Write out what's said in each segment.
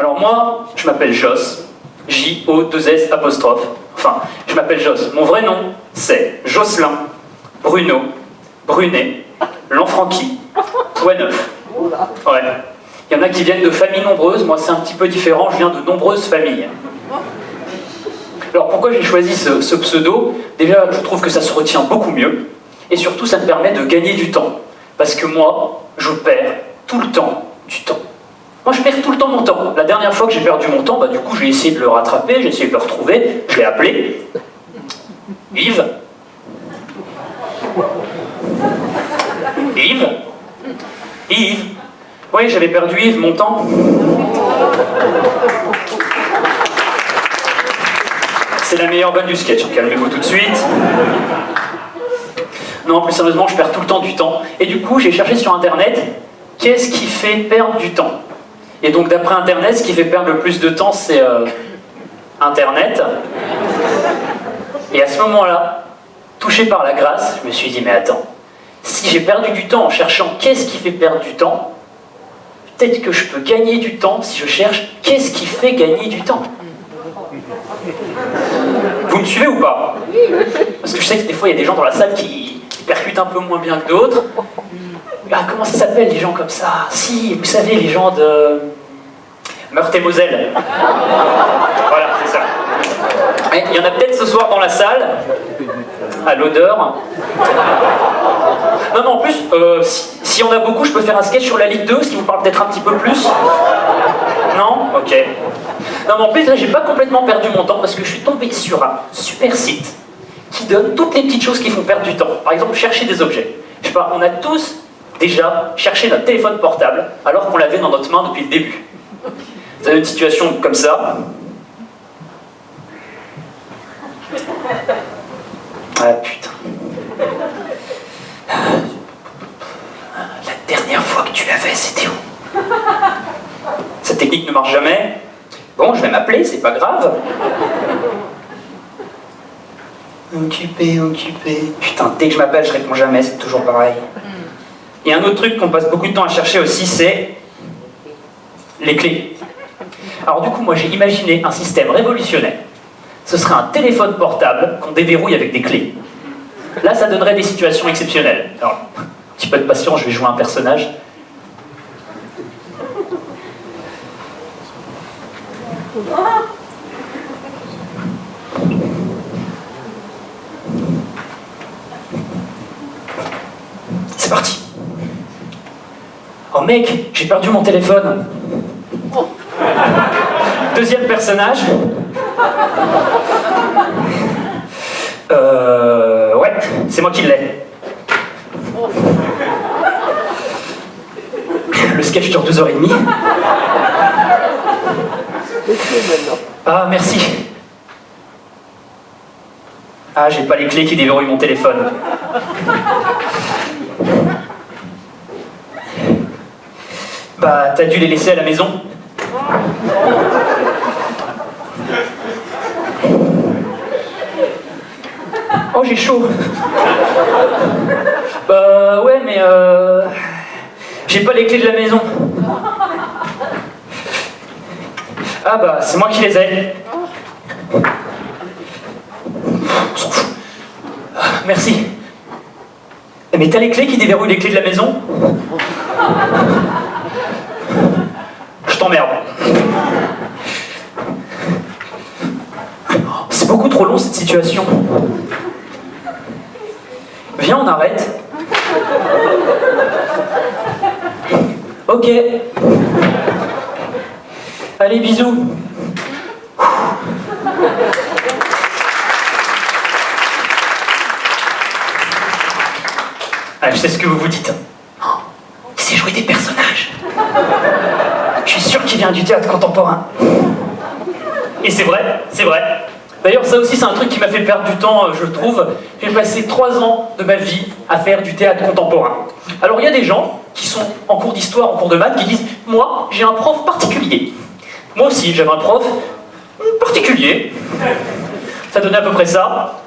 Alors moi, je m'appelle Joss, J-O-2-S apostrophe. Enfin, je m'appelle Joss. Mon vrai nom, c'est Jocelyn, Bruno, Brunet, Lanfranchi, Toineuf. Ouais. Il y en a qui viennent de familles nombreuses, moi c'est un petit peu différent, je viens de nombreuses familles. Alors pourquoi j'ai choisi ce pseudo? Déjà, je trouve que ça se retient beaucoup mieux, et surtout ça me permet de gagner du temps. Parce que moi, je perds tout le temps du temps. Moi je perds tout le temps mon temps. La dernière fois que j'ai perdu mon temps, du coup j'ai essayé de le rattraper, j'ai essayé de le retrouver, je l'ai appelé. Yves. Yves. Yves. Oui, j'avais perdu Yves, mon temps. C'est la meilleure vanne du sketch, calmez-vous tout de suite. Non, plus sérieusement, je perds tout le temps du temps. Et du coup, j'ai cherché sur Internet, qu'est-ce qui fait perdre du temps? Et donc, d'après Internet, ce qui fait perdre le plus de temps, c'est Internet. Et à ce moment-là, touché par la grâce, je me suis dit, mais attends, si j'ai perdu du temps en cherchant qu'est-ce qui fait perdre du temps, peut-être que je peux gagner du temps si je cherche qu'est-ce qui fait gagner du temps. Vous me suivez ou pas? Parce que je sais que des fois il y a des gens dans la salle qui percutent un peu moins bien que d'autres. Ah, comment ça s'appelle les gens comme ça? Si, vous savez, les gens de Meurthe-et-Moselle. Voilà, c'est ça. Et il y en a peut-être ce soir dans la salle, à l'odeur. Non, mais en plus, si on a beaucoup, je peux faire un sketch sur la Ligue 2, ce qui vous parle peut-être un petit peu plus. Non? Ok. Non, mais en plus, là, j'ai pas complètement perdu mon temps parce que je suis tombé sur un super site qui donne toutes les petites choses qui font perdre du temps. Par exemple, chercher des objets. Je sais pas, on a tous déjà cherché notre téléphone portable alors qu'on l'avait dans notre main depuis le début. Vous avez une situation comme ça. Ah putain. La dernière fois que tu l'avais, c'était où? Cette technique ne marche jamais. Bon, je vais m'appeler, c'est pas grave. Occupé. Putain, dès que je m'appelle, je réponds jamais, c'est toujours pareil. Et un autre truc qu'on passe beaucoup de temps à chercher aussi, c'est les clés. Alors du coup, moi j'ai imaginé un système révolutionnaire. Ce serait un téléphone portable qu'on déverrouille avec des clés. Là, ça donnerait des situations exceptionnelles. Alors, un petit peu de patience, je vais jouer un personnage. C'est parti. Oh mec, j'ai perdu mon téléphone. Deuxième personnage. Ouais, c'est moi qui l'ai. Le sketch dure 2h30. Ah, merci. Ah, j'ai pas les clés qui déverrouillent mon téléphone. Bah, t'as dû les laisser à la maison. Oh, j'ai chaud. Bah, ouais, mais j'ai pas les clés de la maison. Ah bah, c'est moi qui les ai. On s'en fout. Merci. Mais t'as les clés qui déverrouillent les clés de la maison? Je t'emmerde. C'est beaucoup trop long cette situation. Viens, on arrête. Ok. Allez, bisous. Ah, je sais ce que vous vous dites. Oh, il sait jouer des personnages. Je suis sûr qu'il vient du théâtre contemporain. Et c'est vrai, c'est vrai. D'ailleurs, ça aussi, c'est un truc qui m'a fait perdre du temps, je trouve. J'ai passé 3 ans de ma vie à faire du théâtre contemporain. Alors, il y a des gens qui sont en cours d'histoire, en cours de maths, qui disent « Moi, j'ai un prof particulier. » Moi aussi, j'avais un prof particulier. Ça donnait à peu près ça.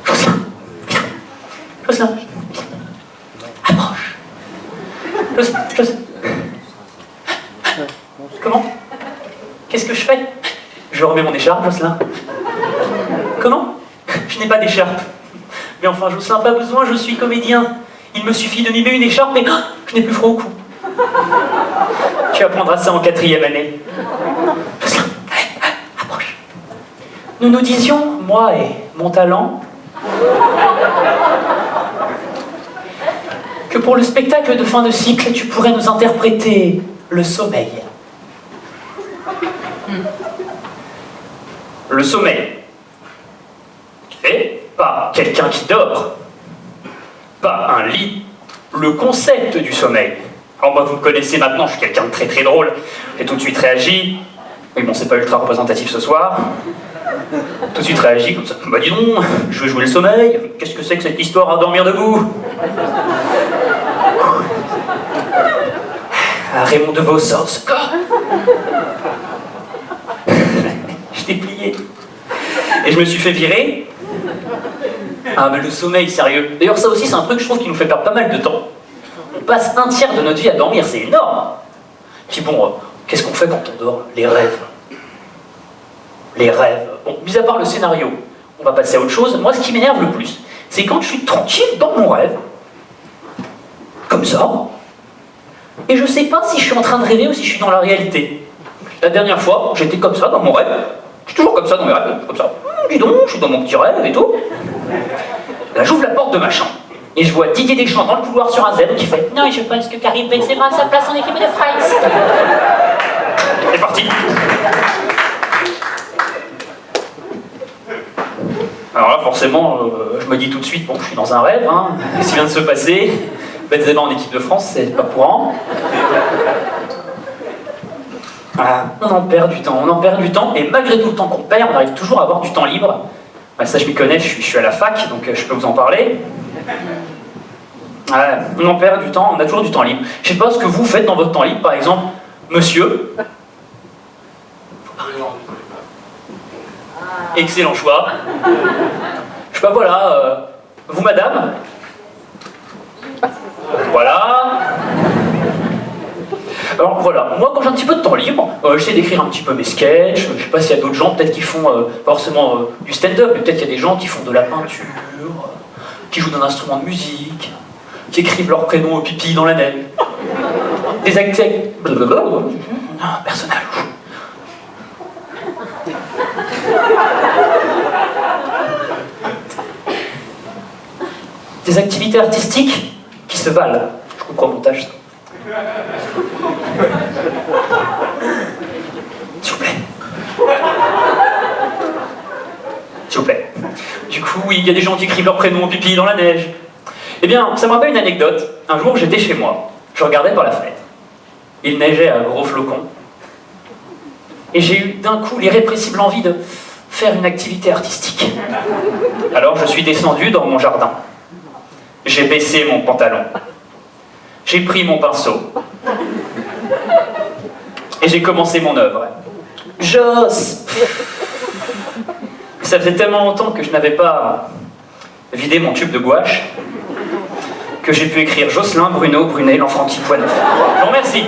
Jocelyn, viens. Jocelyn, approche. Jocelyn. Comment? Qu'est-ce que je fais? Je remets mon écharpe, Jocelyn. Comment? Je n'ai pas d'écharpe. Mais enfin, Jocelyn, pas besoin, je suis comédien. Il me suffit de mimer une écharpe et je n'ai plus froid au cou. Tu apprendras ça en 4e année. Jocelyn, allez, approche. Nous nous disions, moi et mon talent, que pour le spectacle de fin de cycle, tu pourrais nous interpréter le sommeil. Le sommeil. Et pas quelqu'un qui dort. Pas un lit. Le concept du sommeil. Alors moi, vous me connaissez maintenant, je suis quelqu'un de très très drôle. J'ai tout de suite réagi. Mais bon, c'est pas ultra représentatif ce soir. Tout de suite réagi comme ça. Bah dis donc, je veux jouer le sommeil. Qu'est-ce que c'est que cette histoire à dormir debout? Ah, Raymond DeVos sort ce corps. Je t'ai plié. Et je me suis fait virer. Ah mais le sommeil, sérieux. D'ailleurs ça aussi c'est un truc je trouve qui nous fait perdre pas mal de temps. On passe un tiers de notre vie à dormir, c'est énorme. Puis bon, qu'est-ce qu'on fait quand on dort? Les rêves. Les rêves. Bon, mis à part le scénario, on va passer à autre chose. Moi ce qui m'énerve le plus, c'est quand je suis tranquille dans mon rêve. Comme ça. Et je sais pas si je suis en train de rêver ou si je suis dans la réalité. La dernière fois, j'étais comme ça dans mon rêve. Je suis toujours comme ça dans mes rêves, comme ça. Dis donc, je suis dans mon petit rêve et tout. Là, j'ouvre la porte de ma chambre et je vois Didier Deschamps dans le couloir sur un zèbre qui fait « Non, je pense que Karim Benzema a sa place en équipe de France. » C'est parti. Alors là, forcément, je me dis tout de suite « Bon, je suis dans un rêve, hein. Qu'est-ce qui vient de se passer? Benzema en équipe de France, c'est pas courant. » Ah, on en perd du temps, et malgré tout le temps qu'on perd, on arrive toujours à avoir du temps libre. Ah, ça, je m'y connais, je suis à la fac, donc je peux vous en parler. Ah, on en perd du temps, on a toujours du temps libre. Je sais pas ce que vous faites dans votre temps libre, par exemple, monsieur. Excellent choix. Je sais pas, voilà, vous, madame. Voilà. Alors voilà, moi quand j'ai un petit peu de temps libre, j'essaie d'écrire un petit peu mes sketchs, je sais pas s'il y a d'autres gens peut-être qui font pas forcément du stand-up, mais peut-être qu'il y a des gens qui font de la peinture, qui jouent d'un instrument de musique, qui écrivent leur prénom au pipi dans la neige. Des acteurs... Personnage. Des activités artistiques qui se valent. Je comprends au montage ça. S'il vous plaît. S'il vous plaît. Du coup, oui, il y a des gens qui écrivent leur prénom au pipi dans la neige. Eh bien, ça me rappelle une anecdote. Un jour, j'étais chez moi. Je regardais par la fenêtre. Il neigeait à gros flocons. Et j'ai eu d'un coup l'irrépressible envie de faire une activité artistique. Alors, je suis descendu dans mon jardin. J'ai baissé mon pantalon. J'ai pris mon pinceau. Et j'ai commencé mon œuvre. Joss. Ça faisait tellement longtemps que je n'avais pas vidé mon tube de gouache que j'ai pu écrire Jocelyn, Bruno, Brunet, l'enfant qui poineuf. Je vous remercie.